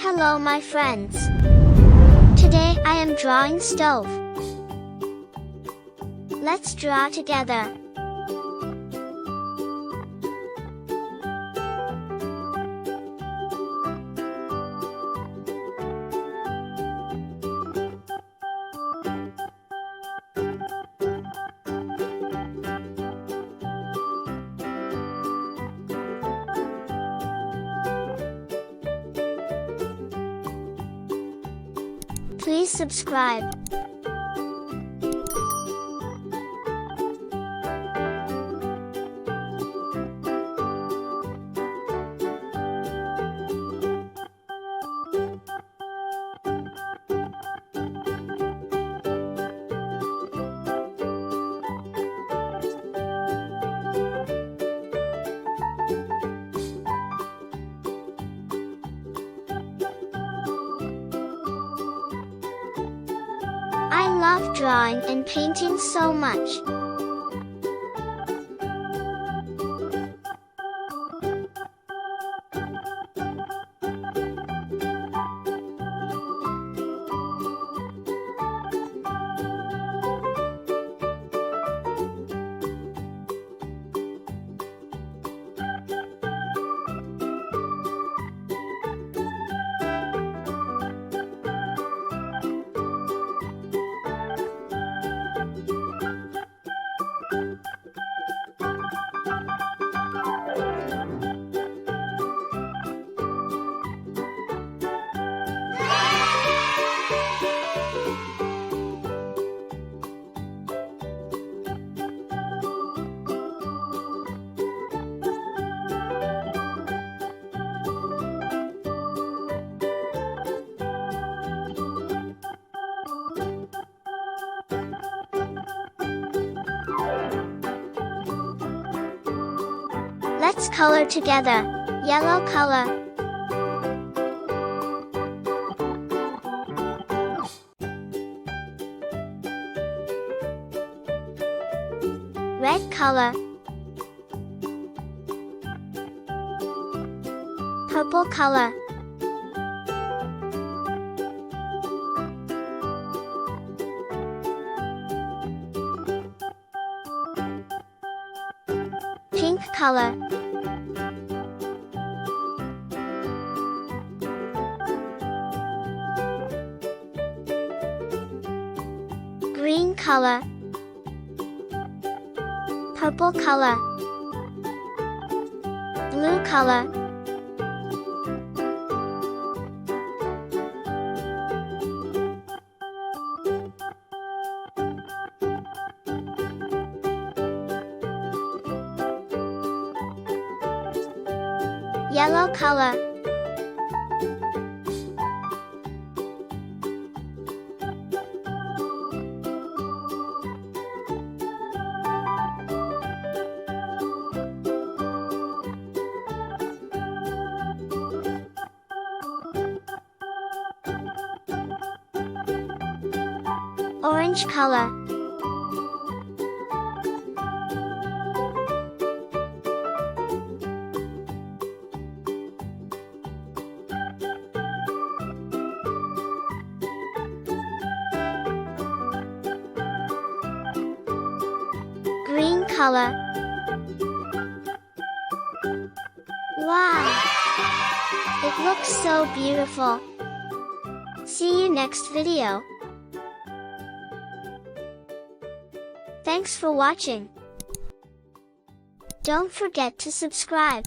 Hello my friends. Today I am drawing stove. Let's draw together. Please subscribe. I love drawing and painting so much. Let's color together. Yellow color. Red color. Purple color. Pink color. Green color. Purple color. Blue color. Yellow color. Orange color. Green color. Wow! It looks so beautiful. See you next video. Thanks for watching. Don't forget to subscribe.